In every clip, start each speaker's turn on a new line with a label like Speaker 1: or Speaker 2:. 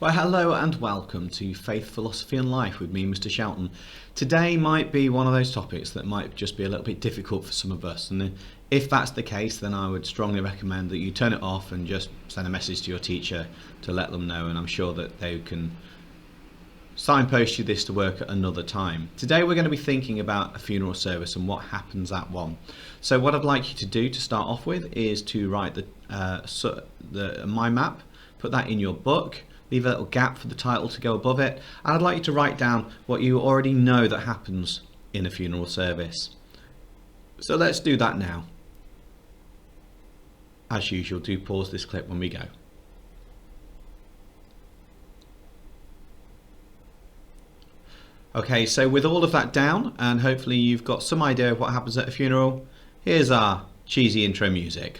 Speaker 1: Well, hello and welcome to Faith, Philosophy and Life with me, Mr. Shelton. Today might be one of those topics that might just be a little bit difficult for some of us, and if that's the case, then I would strongly recommend that you turn it off and just send a message to your teacher to let them know, and I'm sure that they can signpost you this to work at another time. Today we're going to be thinking about a funeral service and what happens at one. So what I'd like you to do to start off with is to write the mind map, put that in your book, leave a little gap for the title to go above it, and I'd like you to write down what you already know that happens in a funeral service. So let's do that now. As usual, do pause this clip when we go. Okay, so with all of that down, and hopefully you've got some idea of what happens at a funeral, here's our cheesy intro music.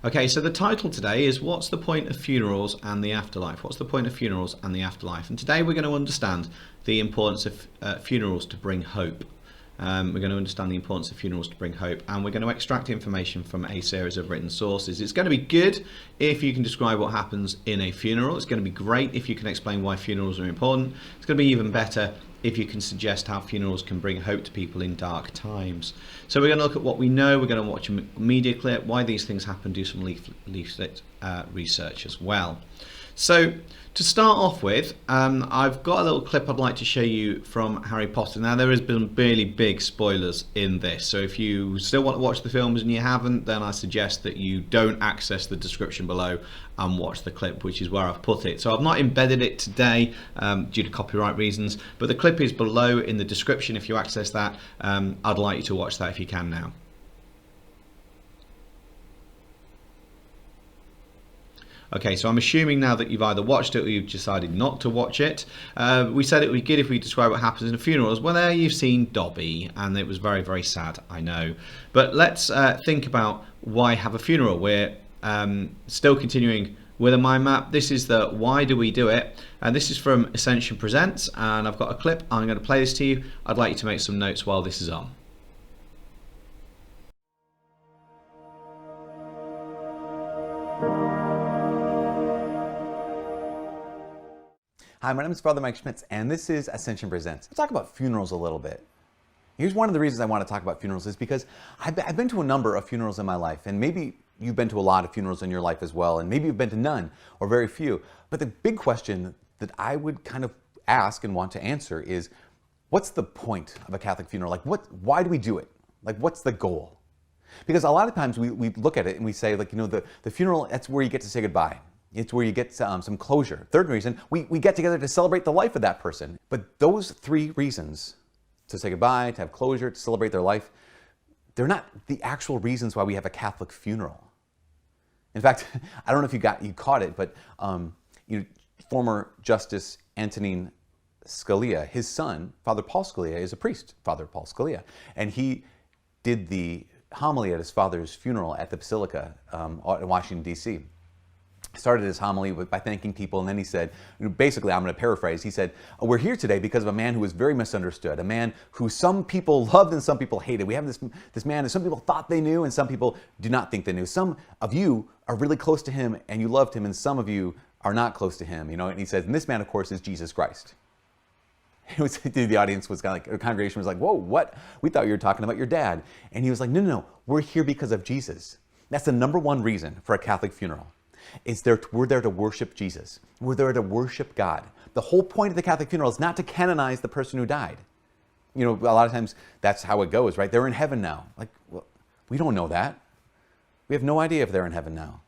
Speaker 1: Okay, so the title today is What's the Point of Funerals and the Afterlife? What's the point of funerals and the afterlife? And today we're going to understand the importance of funerals to bring hope. We're going to understand the importance of funerals to bring hope, and we're going to extract information from a series of written sources. It's going to be good if you can describe what happens in a funeral. It's going to be great if you can explain why funerals are important. It's going to be even better if you can suggest how funerals can bring hope to people in dark times. So we're going to look at what we know, we're going to watch a media clip, why these things happen, do some leaflet research as well. So to start off with, I've got a little clip I'd like to show you from Harry Potter. Now there has been really big spoilers in this, so if you still want to watch the films and you haven't, then I suggest that you don't access the description below and watch the clip, which is where I've put it. So I've not embedded it today due to copyright reasons, but the clip is below in the description if you access that. I'd like you to watch that if you can now. Okay, so I'm assuming now that you've either watched it or you've decided not to watch it. We said it would be good if we describe what happens in a funeral. Well, there you've seen Dobby, and it was very, very sad, I know. But let's think about why have a funeral. We're still continuing with a mind map. This is the why do we do it, and this is from Ascension Presents, and I've got a clip. I'm going to play this to you. I'd like you to make some notes while this is on.
Speaker 2: Hi, my name is Father Mike Schmitz, and this is Ascension Presents. We'll talk about funerals a little bit. Here's one of the reasons I want to talk about funerals is because I've been to a number of funerals in my life, and maybe you've been to a lot of funerals in your life as well, and maybe you've been to none or very few. But the big question that I would kind of ask and want to answer is, what's the point of a Catholic funeral? Like, why do we do it? Like, what's the goal? Because a lot of times we look at it and we say, like, you know, the funeral, that's where you get to say goodbye. It's where you get some closure. Third reason, we get together to celebrate the life of that person. But those three reasons, to say goodbye, to have closure, to celebrate their life, they're not the actual reasons why we have a Catholic funeral. In fact, I don't know if you caught it, but former Justice Antonin Scalia, his son, Father Paul Scalia, is a priest, Father Paul Scalia. And he did the homily at his father's funeral at the Basilica in Washington, D.C. Started his homily by thanking people, and then he said, basically, I'm going to paraphrase, he said, we're here today because of a man who was very misunderstood, a man who some people loved and some people hated. We have this man that some people thought they knew and some people do not think they knew. Some of you are really close to him and you loved him, and some of you are not close to him. And he says, and this man, of course, is Jesus Christ. The audience was kind of like, the congregation was like, whoa, what? We thought you were talking about your dad. And he was like, no, we're here because of Jesus. That's the number one reason for a Catholic funeral. We're there to worship Jesus. We're there to worship God. The whole point of the Catholic funeral is not to canonize the person who died. You know, a lot of times that's how it goes, right? They're in heaven now. Like, well, we don't know that. We have no idea if they're in heaven now.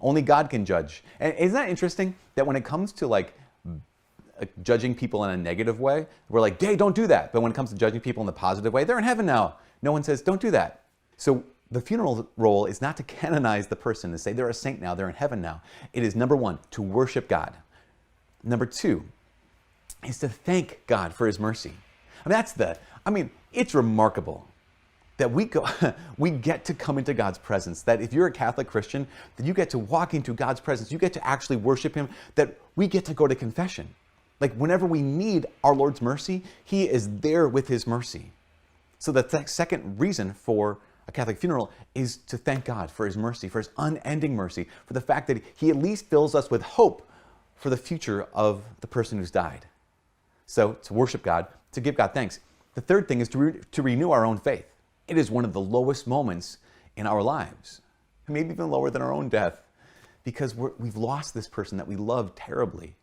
Speaker 2: Only God can judge. And isn't that interesting that when it comes to like judging people in a negative way, we're like, hey, don't do that. But when it comes to judging people in the positive way, they're in heaven now. No one says, don't do that. So the funeral role is not to canonize the person, to say they're a saint now, they're in heaven now. It is, number one, to worship God. Number two is to thank God for his mercy. I mean, it's remarkable that we get to come into God's presence, that if you're a Catholic Christian, that you get to walk into God's presence, you get to actually worship him, that we get to go to confession. Like whenever we need our Lord's mercy, he is there with his mercy. So the second reason for a Catholic funeral is to thank God for his mercy, for his unending mercy, for the fact that he at least fills us with hope for the future of the person who's died. So to worship God, to give God thanks. The third thing is to renew our own faith. It is one of the lowest moments in our lives, maybe even lower than our own death, because we've lost this person that we love terribly.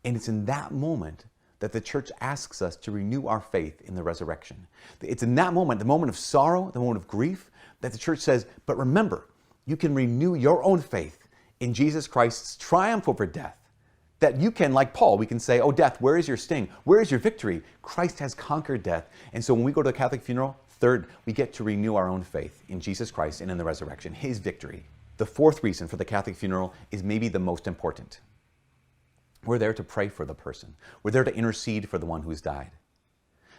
Speaker 2: And it's in that moment that the church asks us to renew our faith in the resurrection. It's in that moment, the moment of sorrow, the moment of grief, that the church says, but remember, you can renew your own faith in Jesus Christ's triumph over death. That you can, like Paul, we can say, oh, death, where is your sting? Where is your victory? Christ has conquered death. And so when we go to a Catholic funeral, third, we get to renew our own faith in Jesus Christ and in the resurrection, his victory. The fourth reason for the Catholic funeral is maybe the most important. We're there to pray for the person. We're there to intercede for the one who's died.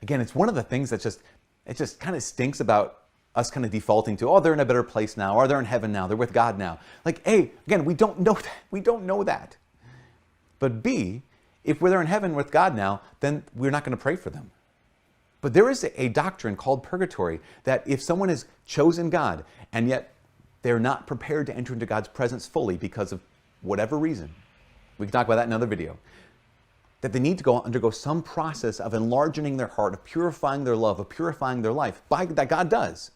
Speaker 2: Again, it's one of the things that it just kind of stinks about us kind of defaulting to, oh, they're in a better place now, or they're in heaven now, they're with God now. Like, A, again, we don't know that. We don't know that. But B, if we're there in heaven with God now, then we're not going to pray for them. But there is a doctrine called purgatory that if someone has chosen God and yet they're not prepared to enter into God's presence fully because of whatever reason, we can talk about that in another video, that they need to undergo some process of enlarging their heart, of purifying their love, of purifying their life, that God does.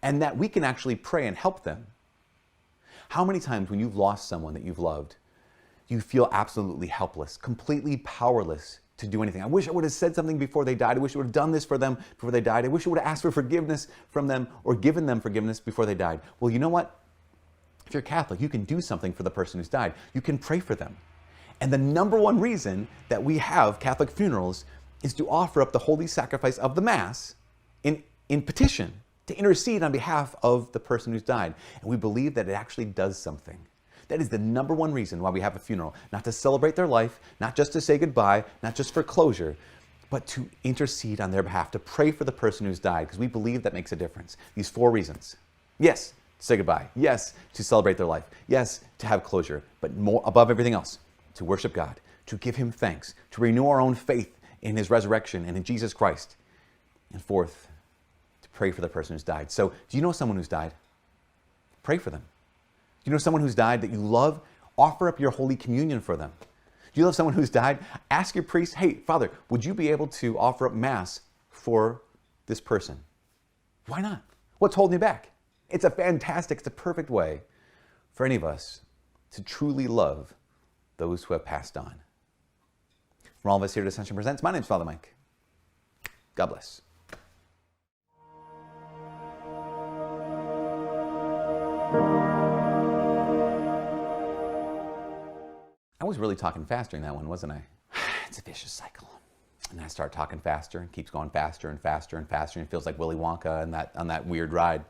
Speaker 2: And that we can actually pray and help them. How many times when you've lost someone that you've loved, you feel absolutely helpless, completely powerless to do anything? I wish I would have said something before they died. I wish I would have done this for them before they died. I wish I would have asked for forgiveness from them or given them forgiveness before they died. Well, you know what? If you're Catholic, you can do something for the person who's died. You can pray for them. And the number one reason that we have Catholic funerals is to offer up the holy sacrifice of the Mass in petition, to intercede on behalf of the person who's died. And we believe that it actually does something. That is the number one reason why we have a funeral. Not to celebrate their life, not just to say goodbye, not just for closure, but to intercede on their behalf, to pray for the person who's died, because we believe that makes a difference. These four reasons. Yes, to say goodbye. Yes, to celebrate their life. Yes, to have closure. But more above everything else, to worship God, to give him thanks, to renew our own faith in his resurrection and in Jesus Christ. And fourth, to pray for the person who's died. So, do you know someone who's died? Pray for them. Do you know someone who's died that you love? Offer up your Holy Communion for them. Do you love someone who's died? Ask your priest, hey, Father, would you be able to offer up Mass for this person? Why not? What's holding you back? It's a perfect way for any of us to truly love those who have passed on. From all of us here at Ascension Presents, my name's Father Mike. God bless. I was really talking fast during that one, wasn't I? It's a vicious cycle. And I start talking faster and keeps going faster and faster and faster, and it feels like Willy Wonka on that weird ride.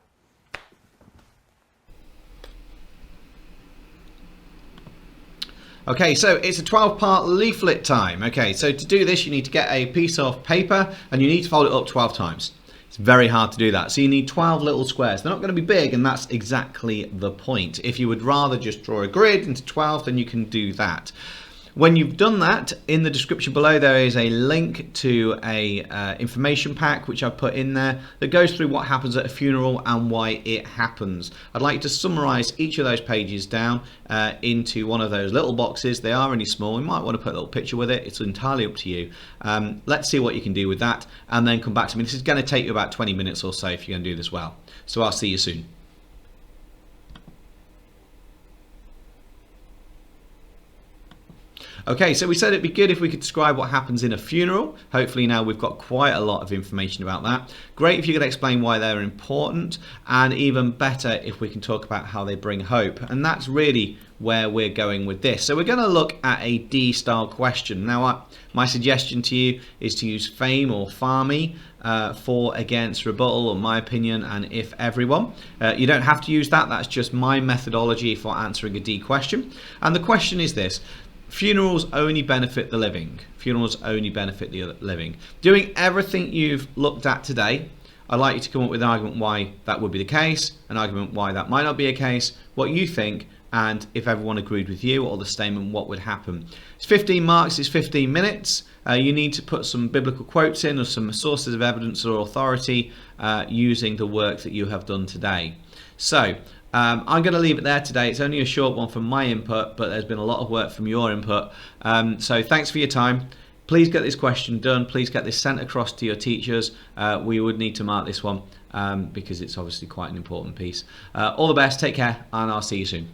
Speaker 1: Okay, so it's a 12-part leaflet time. Okay, so to do this, you need to get a piece of paper and you need to fold it up 12 times. It's very hard to do that. So you need 12 little squares. They're not going to be big, and that's exactly the point. If you would rather just draw a grid into 12, then you can do that. When you've done that, in the description below there is a link to a information pack which I've put in there that goes through what happens at a funeral and why it happens. I'd like to summarise each of those pages down into one of those little boxes. They are only small. You might want to put a little picture with it. It's entirely up to you. Let's see what you can do with that and then come back to me. This is going to take you about 20 minutes or so if you're going to do this well. So I'll see you soon. Okay, so we said it'd be good if we could describe what happens in a funeral. Hopefully now we've got quite a lot of information about that. Great if you could explain why they're important, and even better if we can talk about how they bring hope. And that's really where we're going with this. So we're going to look at a D-style question. Now, my suggestion to you is to use fame or farmy for, against, rebuttal, or my opinion, and if everyone. You don't have to use that. That's just my methodology for answering a D question. And the question is this: funerals only benefit the living. Funerals only benefit the living. Doing everything you've looked at today, I'd like you to come up with an argument why that would be the case, an argument why that might not be a case, what you think, and if everyone agreed with you or the statement, what would happen. It's 15 marks, it's 15 minutes. You need to put some biblical quotes in or some sources of evidence or authority using the work that you have done today. So I'm going to leave it there today. It's only a short one from my input, but there's been a lot of work from your input. So thanks for your time. Please get this question done. Please get this sent across to your teachers. We would need to mark this one because it's obviously quite an important piece. All the best, take care, and I'll see you soon.